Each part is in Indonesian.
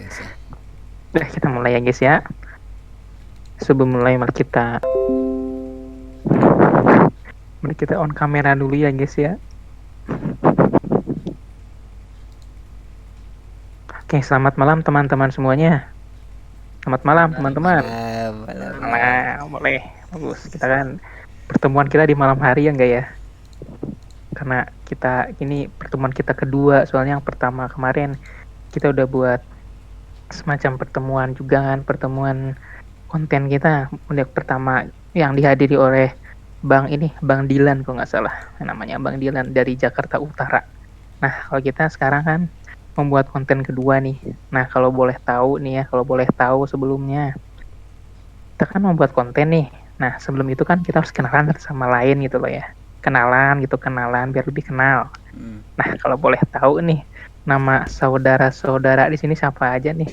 sah. Udah kita mulai ya guys ya. Sebelum mulai mari kita on kamera dulu ya guys ya. Oke, selamat malam teman-teman semuanya. Selamat malam teman-teman. Malam. Nah, boleh. Bagus. Kita kan pertemuan kita di malam hari ya enggak ya? Karena ini pertemuan kita kedua, soalnya yang pertama kemarin kita udah buat semacam pertemuan juga kan, pertemuan konten kita. Yang pertama yang dihadiri oleh Bang Dilan kalau nggak salah. Namanya Bang Dilan dari Jakarta Utara. Nah, kalau kita sekarang kan membuat konten kedua nih. Nah, kalau boleh tahu sebelumnya, kita kan membuat konten nih. Nah, sebelum itu kan kita harus kenalan sama lain gitu loh ya. Kenalan biar lebih kenal. Nah, kalau boleh tahu nih, nama saudara-saudara di sini siapa aja nih?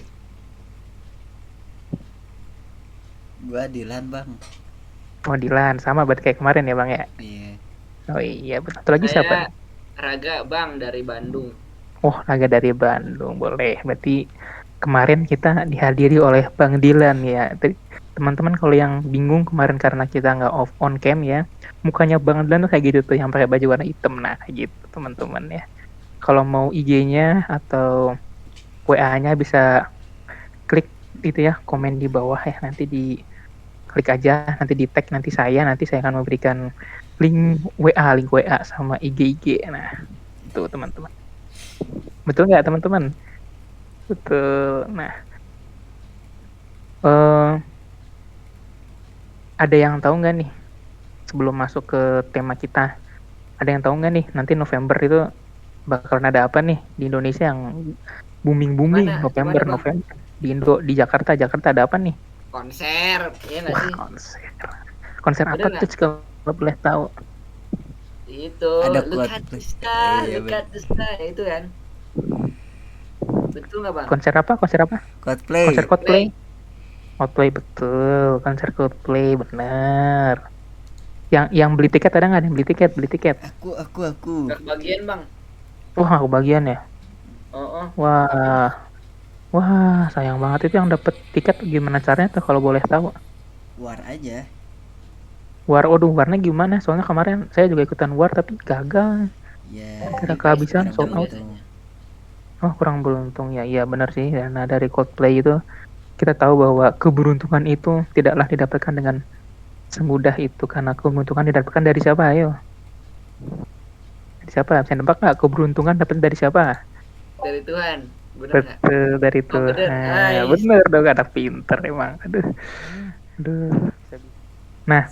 Gua Dilan, Bang. Oh, Dilan, sama berarti kayak kemarin ya, Bang ya? Iya. Oh iya, betul. Satu lagi siapa Saya nih? Raga Bang dari Bandung. Oh, Naga dari Bandung, boleh. Berarti kemarin kita dihadiri oleh Bang Dilan ya. Teman-teman kalau yang bingung kemarin karena kita nggak off on cam ya, mukanya Bang Dilan tuh kayak gitu tuh, yang pakai baju warna hitam. Nah, kayak gitu teman-teman ya. Kalau mau IG-nya atau WA-nya bisa klik itu ya, komen di bawah ya. Nanti di klik aja, nanti di tag nanti saya akan memberikan link WA sama IG. Nah, itu teman-teman. Betul nggak teman-teman? Betul. Nah, eh ada yang tahu nggak nih sebelum masuk ke tema kita? Ada yang tahu nggak nih nanti November itu bakalan ada apa nih di Indonesia yang booming Di mana Bang? November di Jakarta ada apa nih? Konser, iya nggak Wah, sih? konser apa Bener tuh nggak? kalau boleh tahu? Itu, Ada look quote. at the sky, Iya, look bener. at the sky, itu kan? Betul nggak Bang? Konser apa? Konser Coldplay. Coldplay. Play. Coldplay betul, konser Coldplay benar. Yang beli tiket ada nggak? Yang beli tiket. Aku. Gak kebagian Bang. Wah, aku bagian ya. Oh, habis. Wah, sayang banget itu yang dapat tiket gimana caranya tuh kalau boleh tahu? War aja. Warnya gimana? Soalnya kemarin saya juga ikutan war tapi gagal. Ya, Kira Di face kehabisan kurang sold custom out. beruntung. biasanya. Oh, kurang beruntung ya. Iya benar sih. Karena dari Coldplay itu kita tahu bahwa keberuntungan itu tidaklah didapatkan dengan semudah itu karena keberuntungan didapatkan dari siapa? Ayo. Dari siapa? Bisa nebak nggak? Keberuntungan dapat dari siapa? Dari Tuhan. Bener nggak? Betul dari Oh bener, Tuhan. nice. Bener dong, ada pinter emang. Aduh. Nah,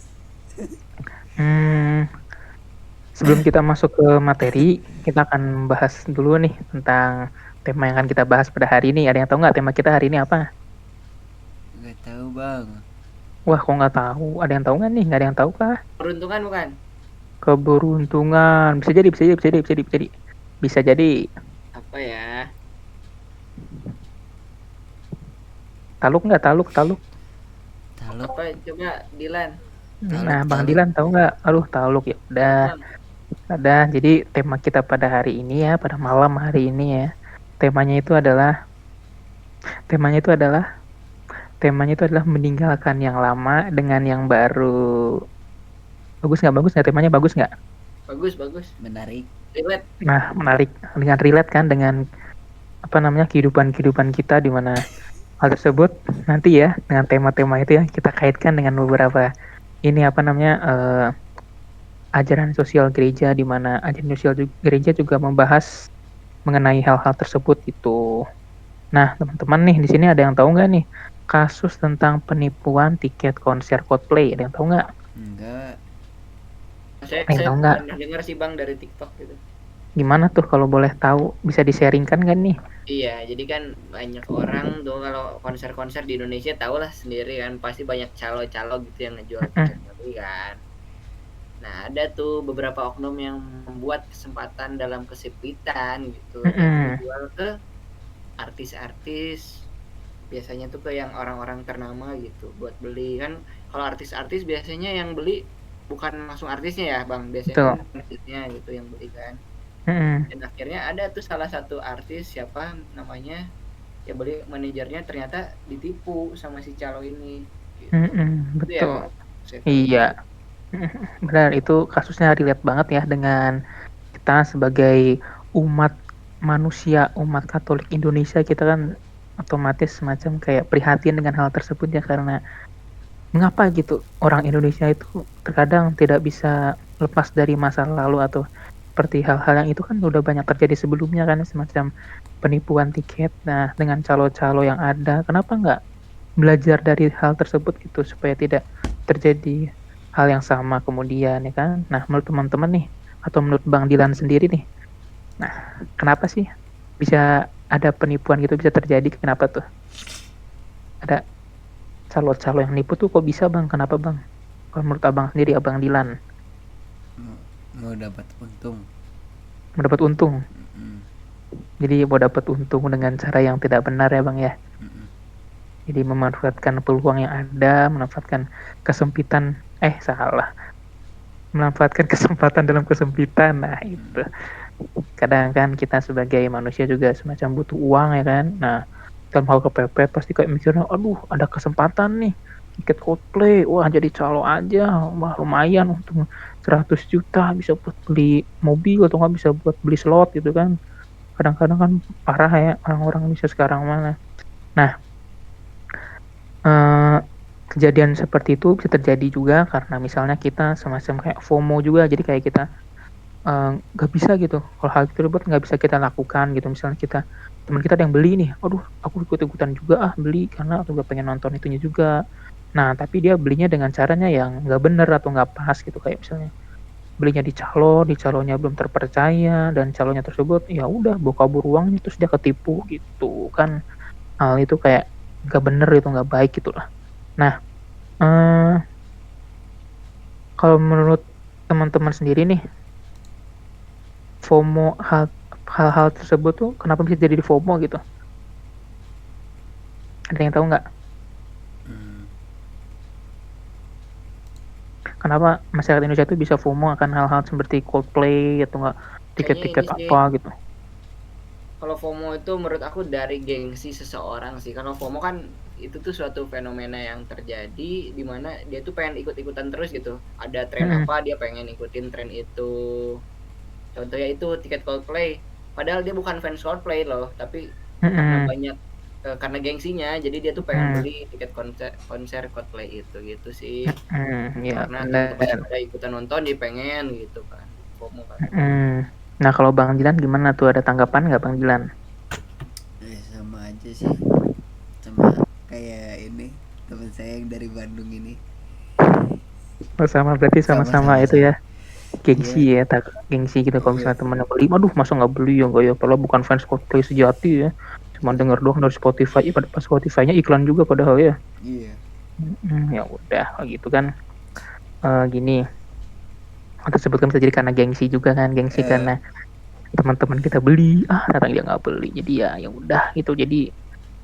sebelum kita masuk ke materi, kita akan bahas dulu nih tentang tema yang akan kita bahas pada hari ini. Ada yang tahu nggak tema kita hari ini apa? Gak tahu, Bang. Wah, kok nggak tahu? Ada yang tahu nggak nih? Nggak ada yang tahu kah? Peruntungan bukan? Keberuntungan. Bisa jadi. Apa ya? Taluk nggak? Taluk. Taluk. Apa coba Dilan? Nah, Bang Taluk. Dilan tahu nggak? Aduh, taluk ya. Tahu Udah. Bang. Ada. Jadi tema kita pada hari ini ya, pada malam hari ini ya. Temanya itu adalah meninggalkan yang lama dengan yang baru. Bagus nggak? Temanya bagus nggak? Bagus. Menarik. Relate. Nah, menarik. Dengan relate kan dengan kehidupan kita di mana hal tersebut nanti ya dengan tema-tema itu ya kita kaitkan dengan beberapa ajaran sosial gereja di mana ajaran sosial gereja juga membahas mengenai hal-hal tersebut itu. Nah, teman-teman nih di sini ada yang tahu nggak nih kasus tentang penipuan tiket konser Coldplay? Ada yang tahu nggak? Enggak. Yang Saya tahu nggak? pernah dengar sih Bang dari TikTok gitu. Gimana tuh kalau boleh tahu? Bisa di-sharingkan nggak nih? Iya, jadi kan banyak orang tuh kalau konser-konser di Indonesia tau lah sendiri kan pasti banyak calo-calo gitu yang ngejual tiket tadi kan. Nah, ada tuh beberapa oknum yang membuat kesempatan dalam kesempitan gitu dan menjual ke artis-artis. Biasanya tuh ke yang orang-orang ternama gitu buat beli kan. Kalau artis-artis biasanya yang beli bukan langsung artisnya ya, Bang. Biasanya Betul. kan artisnya gitu yang beli kan. Mm-mm. Dan akhirnya ada tuh salah satu artis siapa namanya ya beli manajernya ternyata ditipu sama si calo ini gitu. Itu ya betul. Bang, saya tahu. Iya, benar itu kasusnya relate banget ya dengan kita sebagai umat manusia, umat Katolik Indonesia, kita kan otomatis semacam kayak prihatin dengan hal tersebut ya, karena mengapa gitu orang Indonesia itu terkadang tidak bisa lepas dari masa lalu atau seperti hal-hal yang itu kan udah banyak terjadi sebelumnya kan, semacam penipuan tiket. Nah, dengan calo-calo yang ada, kenapa nggak belajar dari hal tersebut gitu supaya tidak terjadi hal yang sama kemudian ya kan. Nah, menurut teman-teman nih atau menurut Bang Dilan sendiri nih, nah kenapa sih bisa ada penipuan gitu bisa terjadi? Kenapa tuh? Ada calo-calo yang nipu tuh kok bisa Bang? Kenapa Bang? Kalau menurut Abang sendiri, Abang Dilan, mau, mau dapat untung. mendapat untung. Mm-mm. Jadi mau dapat untung dengan cara yang tidak benar ya Bang ya. Mm-mm. Jadi memanfaatkan peluang yang ada, memanfaatkan kesempitan, salah, memanfaatkan kesempatan dalam kesempitan. Nah itu kadang kan kita sebagai manusia juga semacam butuh uang ya kan. Nah dalam hal kepepet pasti kayak mikirnya, aduh ada kesempatan nih tiket Coldplay, wah jadi calo aja, wah lumayan untung 100 juta bisa buat beli mobil atau nggak bisa buat beli slot gitu kan. Kadang-kadang kan parah ya orang-orang bisa sekarang mana. Nah, eh, kejadian seperti itu bisa terjadi juga karena misalnya kita semacam kayak FOMO juga, jadi kayak kita nggak bisa gitu kalau hal tersebut nggak bisa kita lakukan gitu. Misalnya kita teman kita ada yang beli nih, aduh aku ikut-ikutan juga beli karena aku juga pengen nonton itunya juga. Nah tapi dia belinya dengan caranya yang nggak bener atau nggak pas gitu, kayak misalnya belinya di calonya belum terpercaya dan calonnya tersebut ya udah bawa kabur uangnya terus dia ketipu gitu kan. Hal itu kayak nggak bener, itu nggak baik gitu lah. Nah, eh, kalau menurut teman-teman sendiri nih, FOMO, hal-hal tersebut tuh kenapa bisa jadi di FOMO gitu? Ada yang tahu nggak? Mm. Kenapa masyarakat Indonesia tuh bisa FOMO akan hal-hal seperti Coldplay atau nggak Kayaknya ini tiket-tiket sih, apa gitu? kalau FOMO itu menurut aku dari gengsi seseorang sih. Kalau FOMO kan itu tuh suatu fenomena yang terjadi di mana dia tuh pengen ikut-ikutan terus gitu. Ada tren Mm-mm. apa dia pengen ikutin tren itu. Contohnya itu tiket Coldplay. Padahal dia bukan fans Coldplay loh, tapi karena Mm-mm. banyak karena gengsinya, jadi dia tuh pengen Mm-mm. beli tiket konser konser Coldplay itu gitu sih. Mm-mm. Ya Karena teman-temannya benar. pada ikutan nonton, dia pengen gitu kan. FOMO kan. Mm-mm. Nah kalau Bang Dilan gimana tuh, ada tanggapan nggak Bang Dilan? Sama aja sih, sama kayak ini teman saya yang dari Bandung ini. Oh, sama berarti sama-sama Sama-sama itu sama. ya, gengsi Iya. ya, gengsi gitu. Kalau Iya. misalnya temennya beli, aduh masa nggak beli ya, nggak ya, padahal bukan fans Coldplay sejati ya, cuma denger doang dari Spotify. Ya pada pas Spotify-nya iklan juga padahal ya. Iya. Ya udah kalau gitu kan. Gini, hal tersebut kan bisa jadi karena gengsi juga kan, gengsi Eh, karena teman-teman kita beli, ternyata dia nggak beli, jadi ya udah gitu. Jadi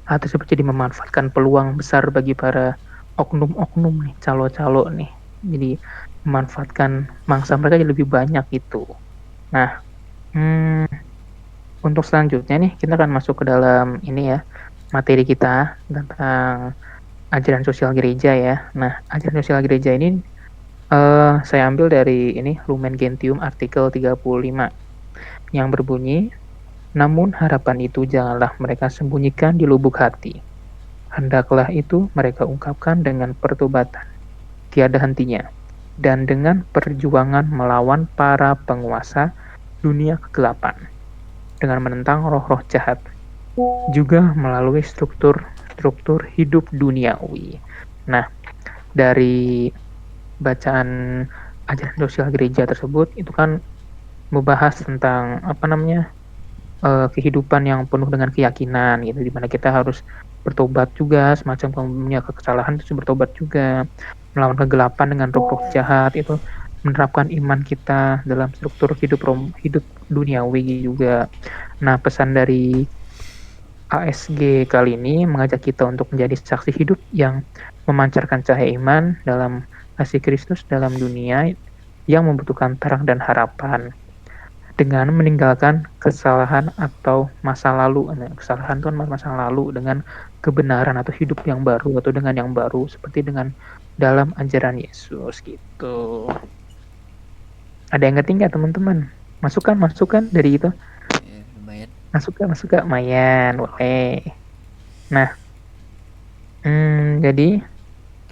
hal tersebut jadi memanfaatkan peluang besar bagi para oknum-oknum nih, calo-calo nih, jadi memanfaatkan mangsa mereka jadi lebih banyak gitu. Nah, hmm, untuk selanjutnya nih kita akan masuk ke dalam ini ya, materi kita tentang ajaran sosial gereja ya. Nah, ajaran sosial gereja ini saya ambil dari ini Lumen Gentium artikel 35 yang berbunyi, namun harapan itu janganlah mereka sembunyikan di lubuk hati. Hendaklah itu mereka ungkapkan dengan pertobatan, tiada hentinya, dan dengan perjuangan melawan para penguasa dunia kegelapan, dengan menentang roh-roh jahat, juga melalui struktur hidup duniawi. Nah, dari bacaan ajaran sosial gereja tersebut itu kan membahas tentang apa namanya, kehidupan yang penuh dengan keyakinan gitu, dimana kita harus bertobat juga, semacam punya kesalahan terus bertobat juga, melawan kegelapan dengan roh-roh jahat itu, menerapkan iman kita dalam struktur hidup duniawi juga. Nah, pesan dari ASG kali ini mengajak kita untuk menjadi saksi hidup yang memancarkan cahaya iman dalam kasih Kristus dalam dunia yang membutuhkan terang dan harapan. dengan meninggalkan kesalahan atau masa lalu. Nah, kesalahan itu kan masa lalu dengan kebenaran atau hidup yang baru atau dengan yang baru seperti dengan dalam ajaran Yesus gitu. Ada yang ngerti nggak teman-teman? Masukan dari itu? Ya, lumayan. Masukan, lumayan, boleh. Nah, jadi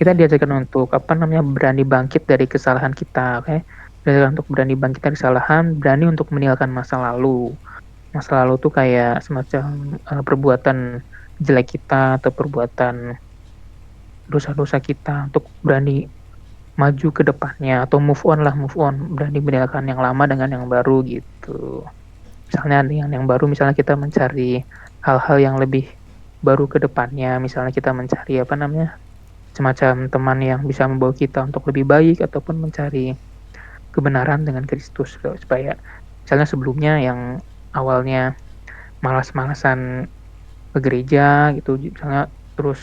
kita diajarkan untuk berani bangkit dari kesalahan kita, oke? Diajarkan untuk berani bangkit dari kesalahan, berani untuk meninggalkan masa lalu. Masa lalu tuh kayak semacam perbuatan jelek kita atau perbuatan dosa-dosa kita untuk berani maju ke depannya atau move on, berani meninggalkan yang lama dengan yang baru gitu. Misalnya dengan yang baru, misalnya kita mencari hal-hal yang lebih baru ke depannya, misalnya kita mencari semacam teman yang bisa membawa kita untuk lebih baik ataupun mencari kebenaran dengan Kristus supaya misalnya sebelumnya yang awalnya malas-malasan ke gereja gitu misalnya terus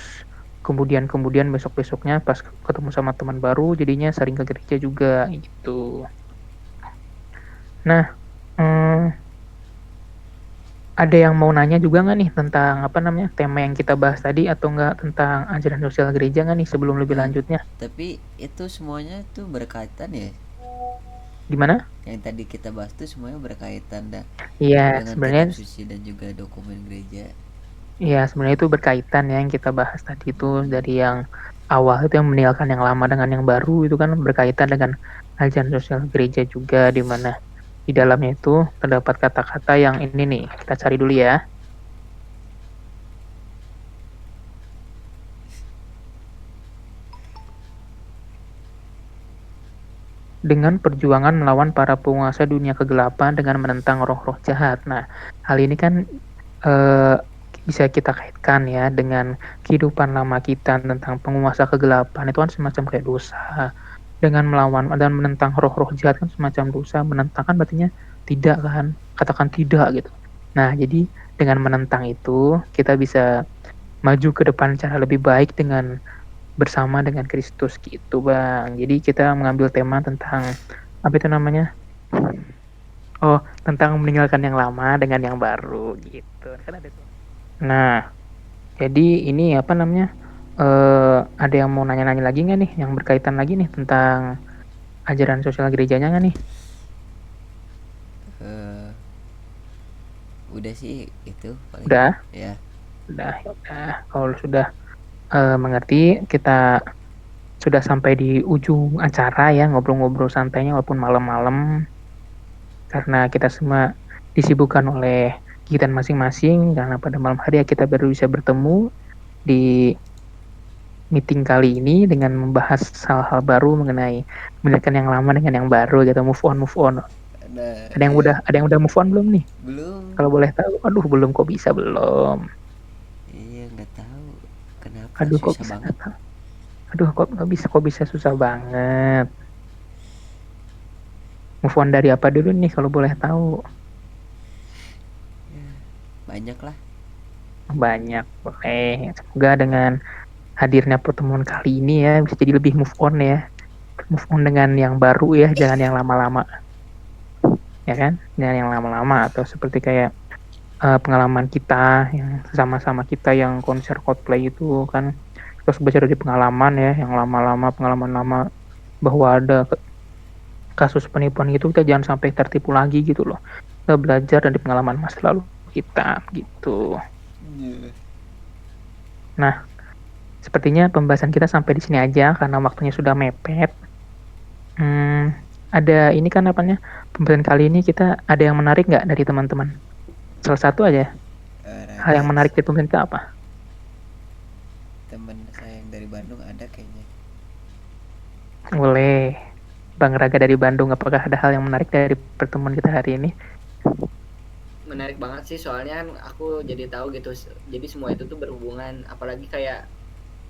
kemudian besok-besoknya pas ketemu sama teman baru jadinya sering ke gereja juga gitu. Nah, ada yang mau nanya juga nggak nih tentang tema yang kita bahas tadi atau nggak tentang ajaran sosial gereja nggak nih sebelum lebih lanjutnya? Tapi itu semuanya tuh berkaitan ya. Gimana? Yang tadi kita bahas tuh semuanya berkaitan Iya, dengan kitab sebenarnya suci dan juga dokumen gereja. sebenarnya itu berkaitan ya yang kita bahas tadi itu dari yang awal itu yang meninggalkan yang lama dengan yang baru itu kan berkaitan dengan ajaran sosial gereja juga di mana di dalamnya itu terdapat kata-kata yang ini nih kita cari dulu ya. Dengan perjuangan melawan para penguasa dunia kegelapan dengan menentang roh-roh jahat. Nah, hal ini kan bisa kita kaitkan ya dengan kehidupan lama kita tentang penguasa kegelapan itu kan semacam kayak dosa. Dengan melawan dan menentang roh-roh jahat kan semacam dosa. Menentang kan berarti tidak kan, katakan tidak gitu. Nah, jadi dengan menentang itu kita bisa maju ke depan cara lebih baik dengan bersama dengan Kristus gitu Bang. Jadi kita mengambil tema tentang apa itu namanya? Oh, tentang meninggalkan yang lama dengan yang baru gitu. Kan ada tuh. Nah, jadi ini ada yang mau nanya-nanya lagi nggak nih yang berkaitan lagi nih tentang ajaran sosial gerejanya nggak nih? Eh, udah sih itu paling. Udah, Ya. udah. Kalau sudah mengerti, kita sudah sampai di ujung acara ya ngobrol-ngobrol santainya walaupun malam-malam karena kita semua disibukkan oleh kegiatan masing-masing karena pada malam hari ya kita baru bisa bertemu di meeting kali ini dengan membahas hal-hal baru mengenai meninggalkan yang lama dengan yang baru gitu move on. Nah, Ada iya. yang udah move on belum nih? Belum. Kalau boleh tahu, aduh belum kok bisa belum. Iya, nggak tahu kenapa Aduh kok susah bisa banget. Aduh kok bisa susah banget. Move on dari apa dulu nih kalau boleh tahu? Banyak lah. Banyak, boleh. Semoga dengan hadirnya pertemuan kali ini ya bisa jadi lebih move on ya. Move on dengan yang baru ya, jangan yang lama-lama. Ya kan? Jangan yang lama-lama atau seperti kayak pengalaman kita yang sama-sama kita yang konser Coldplay itu kan kita harus belajar dari pengalaman ya yang lama-lama pengalaman lama bahwa ada kasus penipuan gitu kita jangan sampai tertipu lagi gitu loh kita belajar dari pengalaman masa lalu kita gitu. Nah, sepertinya pembahasan kita sampai di sini aja karena waktunya sudah mepet. Ada ini kan pembahasan kali ini kita ada yang menarik nggak dari teman-teman? Salah satu aja. Hal yang Ada menarik dari pembahasan kita apa? teman saya yang dari Bandung ada kayaknya. Boleh. Bang Raga dari Bandung, apakah ada hal yang menarik dari pertemuan kita hari ini? Menarik banget sih soalnya kan aku jadi tahu gitu. Jadi semua itu tuh berhubungan apalagi kayak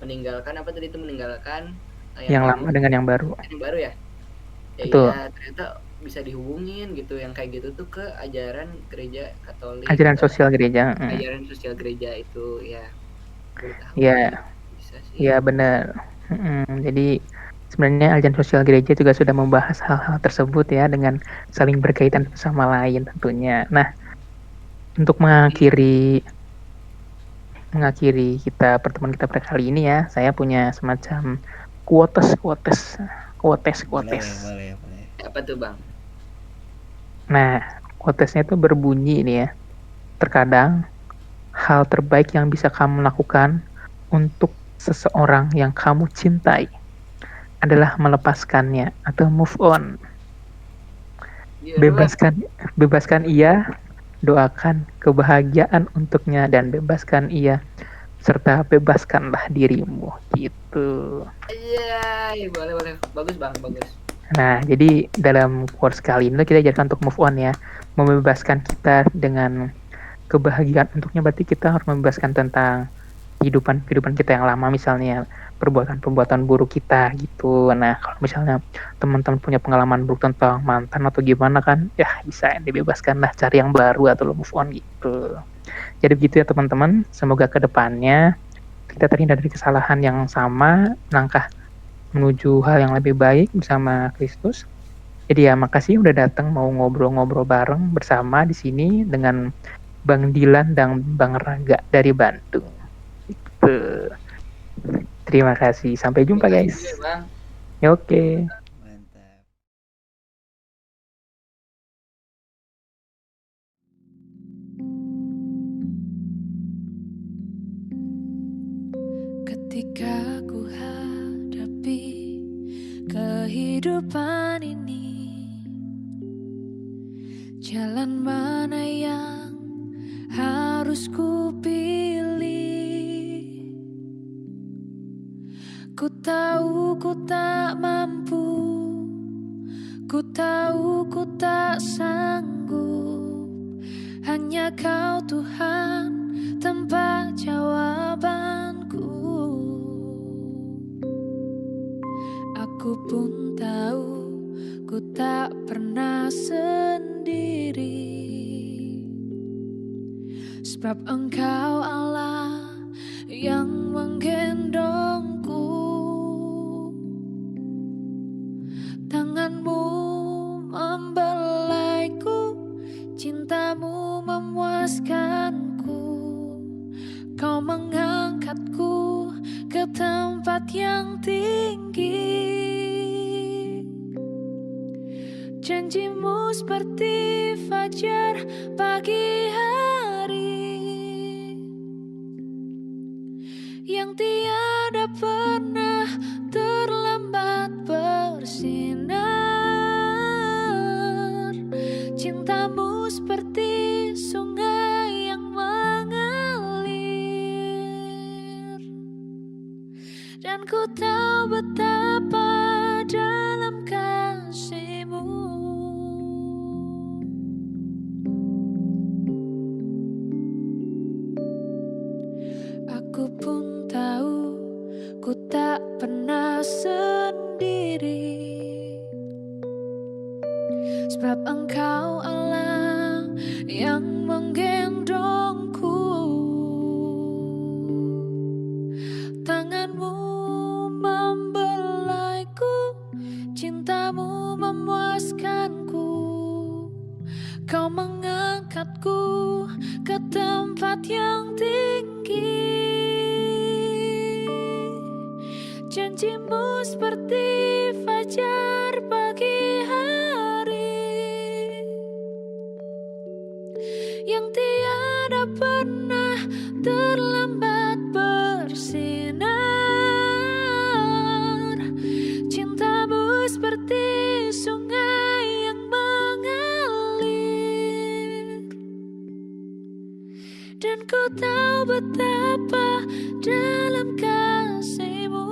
meninggalkan apa tadi itu meninggalkan yang Yang lama lama dengan yang baru. yang baru ya. Ya Betul. iya ternyata bisa dihubungin gitu yang kayak gitu tuh ke ajaran gereja Katolik Ajaran atau sosial gereja. ajaran sosial gereja itu ya baru tahu Ya, bisa sih. ya benar. Jadi Sebenarnya ajaran sosial gereja juga sudah membahas hal-hal tersebut ya, dengan saling berkaitan sama lain tentunya. Nah, untuk mengakhiri pertemuan kita pada kali ini ya, saya punya semacam quotes. Boleh. Apa tuh bang? Nah, quotesnya itu berbunyi ini ya. Terkadang hal terbaik yang bisa kamu lakukan untuk seseorang yang kamu cintai adalah melepaskannya atau move on. Bebaskan ia, doakan kebahagiaan untuknya, dan bebaskan ia, serta bebaskanlah dirimu. Gitu. Iya, boleh. Bagus bang, bagus. Nah, jadi dalam quotes kali ini kita diajarkan untuk move on ya. Membebaskan kita dengan kebahagiaan untuknya, berarti kita harus membebaskan tentang kehidupan kita yang lama, misalnya perbuatan buruk kita gitu. Nah, kalau misalnya teman-teman punya pengalaman buruk tentang mantan atau gimana kan, ya bisa dibebaskan lah, cari yang baru atau move on gitu. Jadi begitu ya teman-teman, semoga kedepannya kita terhindar dari kesalahan yang sama, langkah menuju hal yang lebih baik bersama Kristus. Jadi ya makasih udah datang mau ngobrol-ngobrol bareng bersama di sini dengan Bang Dilan dan Bang Raga dari Bandung. Terima kasih. Sampai jumpa guys. Bang. Ya, oke. Mantap. Ketika ku hadapi kehidupan ini, jalan mana yang harus ku pilih? Ku tahu ku tak mampu, ku tahu ku tak sanggup. Hanya Kau Tuhan tempat jawabanku. Aku pun tahu ku tak pernah sendiri, sebab Engkau Allah yang menggendongku. Tangan-Mu membelaiku, cinta-Mu memuaskanku. Kau mengangkatku ke tempat yang tinggi. Janji-Mu seperti fajar pagi hari, yang tiada pernah terlambat bersinar. Cinta-Mu seperti sungai yang mengalir, dan ku tahu betapa dalam kasih-Mu. Aku pun tahu ku tak pernah sendiri, sebab Engkau Allah yang menggendongku. Tangan-Mu membelaiku, cinta-Mu memuaskanku. Kau mengangkatku ke tempat yang tinggi. Janji-Mu seperti fajar pagi hari, yang tiada pernah terlambat bersinar. Cinta-Mu seperti sungai yang mengalir, dan ku tahu betapa dalam kasih-Mu.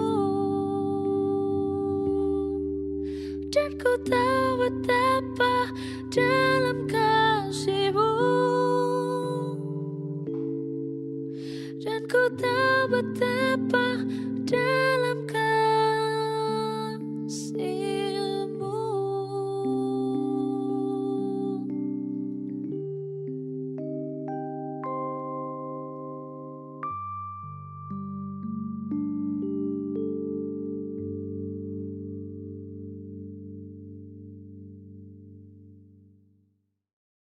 Dan ku tahu betapa dalam kasih-Mu. Dan ku tahu betapa dalam